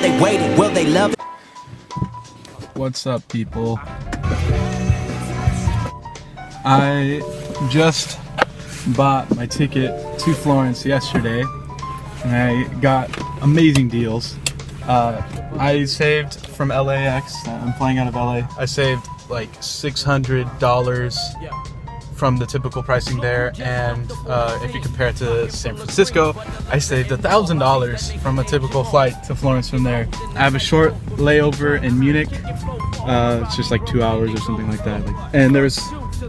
while they waiting, will they love it? What's up, people? I just bought my ticket to Florence yesterday and I got amazing deals. I saved from LAX, I'm flying out of LA, I saved like $600 from the typical pricing there, and if you compare it to San Francisco, I saved $1,000 from a typical flight to Florence from there. I have a short layover in Munich, it's just like 2 hours or something like that, and there's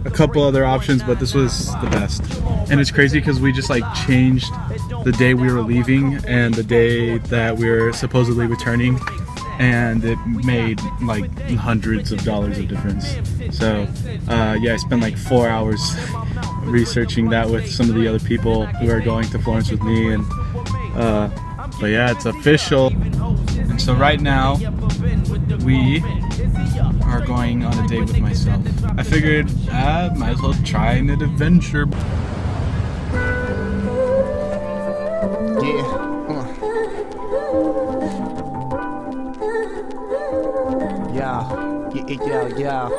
a couple other options, but this was the best. And it's crazy because we just like changed the day we were leaving and the day that we were supposedly returning, and it made like hundreds of dollars of difference. So yeah, I spent like 4 hours researching that with some of the other people who are going to Florence with me, and but yeah, it's official. And so right now we are going on a date with myself. I figured I might as well try an adventure. Yeah.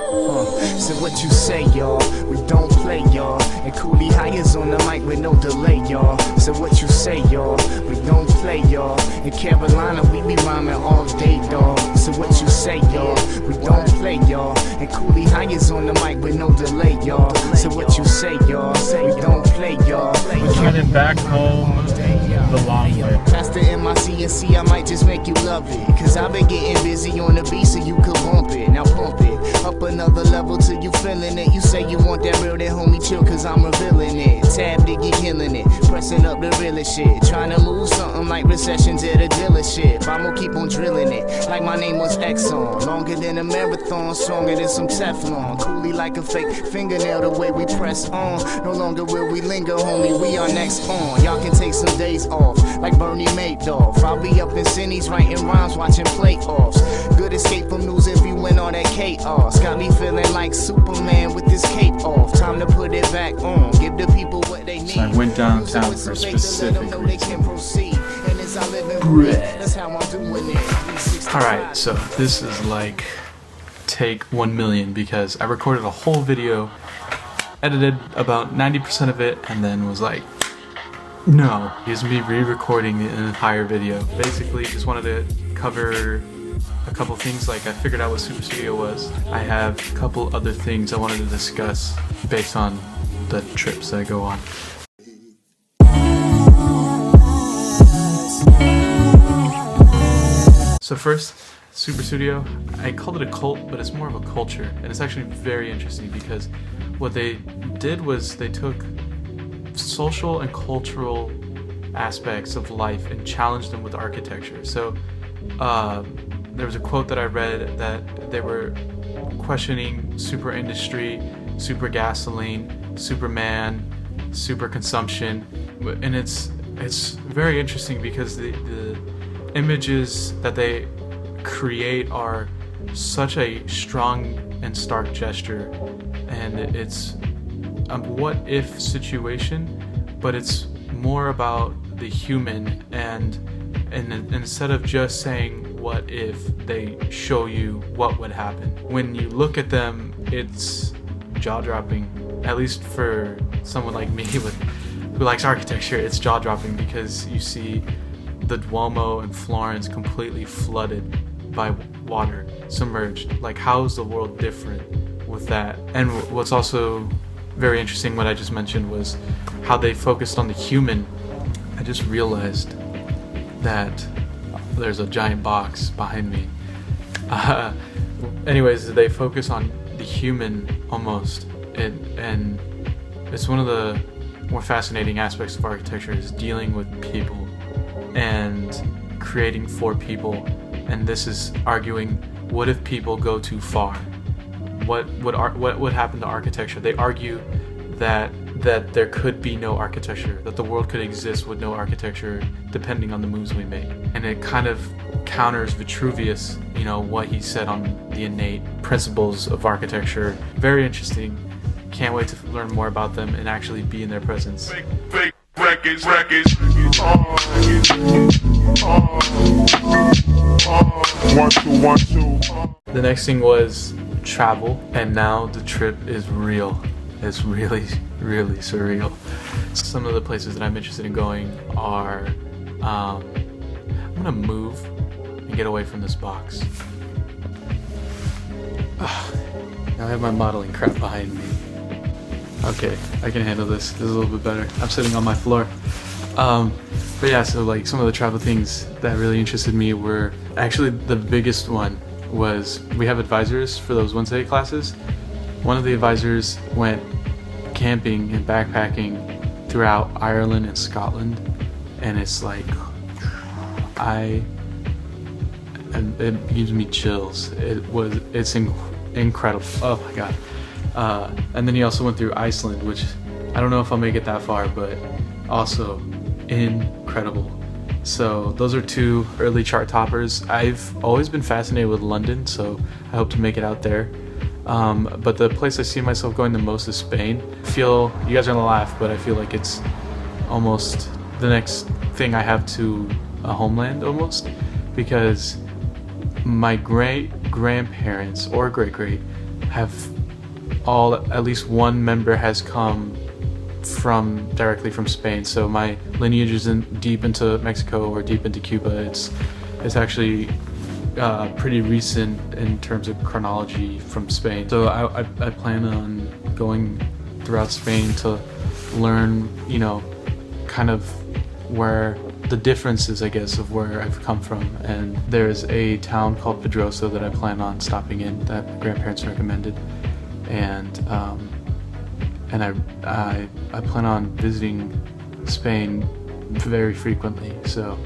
So what you say, y'all? We don't play, y'all. And Kooley High is on the mic with no delay, y'all. So what you say, y'all? We don't play, y'all. In Carolina, we be rhyming all day, dawg. So what you say, y'all? We don't play, y'all. And Kooley High is on the mic with no delay, y'all. So what you say, y'all? We don't play, y'all. We're headed back home the long way. Faster in my CNC, I might just make you love it. Cause I've been getting busy on the beat so you could bump it. Now pump it up another level till you feeling it. You say you want that real, that homie chill, cause I'm revealing it. Tab Diggy killing it, pressing up the realest shit. Trying to move something like recessions at a dealership. I'ma keep on drilling it, like my name was Exxon. Longer than a marathon, stronger than some Teflon. Cooley like a fake fingernail, the way we press on. No longer will we linger, homie, we are next on. Y'all can take some days off, like Bernie Madoff. I'll be up in Cindy's writing rhymes, watching playoffs. Good escape from news if you win all that chaos. Got me feeling like Superman with this cape off. Time to put it back on, give the people what they need. So I went downtown for a specific reason. Alright, so this is like take 1 million because I recorded a whole video, edited about 90% of it, and then was like, no, here's me re-recording an entire video. Basically, just wanted to cover a couple things. Like, I figured out what Superstudio was. I have a couple other things I wanted to discuss based on the trips that I go on. So first, Superstudio, I called it a cult, but it's more of a culture, and it's actually very interesting because what they did was they took social and cultural aspects of life and challenged them with architecture. So there was a quote that I read that they were questioning super industry, super gasoline, Superman, super consumption, and it's very interesting because the images that they create are such a strong and stark gesture, and it's a what if situation, but it's more about the human, and instead of just saying what if, they show you what would happen. When you look at them, it's jaw-dropping, at least for someone like me who likes architecture. It's jaw-dropping because you see the Duomo in Florence completely flooded by water, submerged. Like, how is the world different with that? And what's also very interesting, what I just mentioned, was how they focused on the human. I just realized that there's a giant box behind me. Anyways, they focus on the human almost, and it's one of the more fascinating aspects of architecture, is dealing with people and creating for people. And this is arguing, what if people go too far? What would happen to architecture? They argue that there could be no architecture, that the world could exist with no architecture depending on the moves we make. And it kind of counters Vitruvius, you know, what he said on the innate principles of architecture. Very interesting. Can't wait to learn more about them and actually be in their presence. Fake records. The next thing was travel, and now the trip is real. It's really, really surreal. Some of the places that I'm interested in going are, I'm gonna move and get away from this box. Now I have my modeling crap behind me. Okay, I can handle this. This is a little bit better. I'm sitting on my floor. But yeah, so like some of the travel things that really interested me were actually the biggest one was we have advisors for those Wednesday classes. One of the advisors went camping and backpacking throughout Ireland and Scotland, and it's like and it gives me chills. It's incredible. Oh my god. And then he also went through Iceland, which I don't know if I'll make it that far, but also incredible. So those are two early chart toppers. I've always been fascinated with London, so I hope to make it out there. But the place I see myself going the most is Spain. I feel, you guys are gonna laugh, but I feel like it's almost the next thing I have to a homeland almost, because my great-grandparents or great-great have all, at least one member has come directly from Spain. So my lineage isn't deep into Mexico or deep into Cuba. It's actually pretty recent in terms of chronology from Spain. So I plan on going throughout Spain to learn, you know, kind of where the differences, I guess, of where I've come from. And there's a town called Pedrosa that I plan on stopping in that my grandparents recommended, and I plan on visiting Spain very frequently, so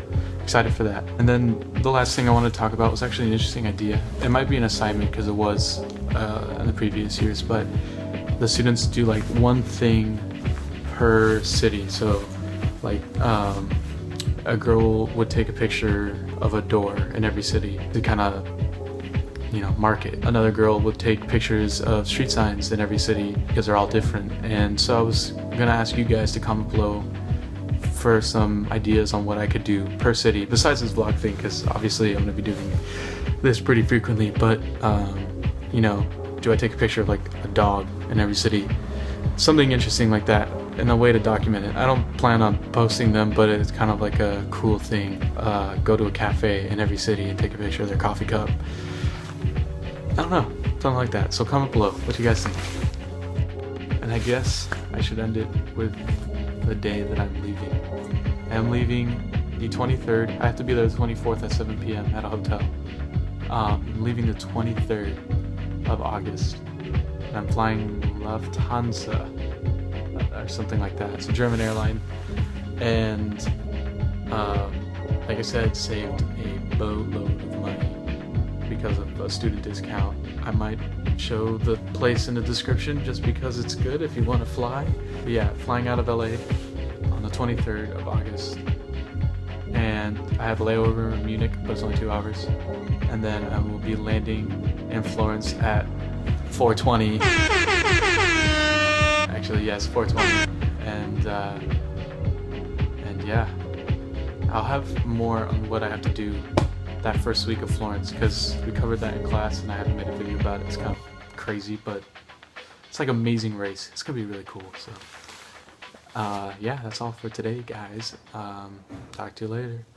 excited for that. And then the last thing I wanted to talk about was actually an interesting idea. It might be an assignment because it was in the previous years, but the students do like one thing per city. So like a girl would take a picture of a door in every city to kind of, you know, mark it. Another girl would take pictures of street signs in every city because they're all different. And so I was gonna ask you guys to comment below for some ideas on what I could do per city besides this vlog thing, because obviously I'm gonna be doing this pretty frequently. But you know, do I take a picture of like a dog in every city? Something interesting like that, and a way to document it. I don't plan on posting them, but it's kind of like a cool thing. Go to a cafe in every city and take a picture of their coffee cup. I don't know, something like that. So comment below what you guys think. And I guess I should end it with the day that I'm leaving. I'm leaving the 23rd. I have to be there the 24th at 7 p.m. at a hotel. I'm leaving the 23rd of August. And I'm flying Lufthansa or something like that. It's a German airline. And like I said, saved a boatload of money because of a student discount. I might show the place in the description just because it's good if you want to fly. But yeah, flying out of LA on the 23rd of August. And I have a layover in Munich, but it's only 2 hours. And then I will be landing in Florence at 4:20. Actually, yes, 4:20. And yeah, I'll have more on what I have to do that first week of Florence, because we covered that in class and I haven't made a video about it. It's kind of crazy, but it's like an amazing race. It's gonna be really cool. So yeah, that's all for today, guys. Talk to you later.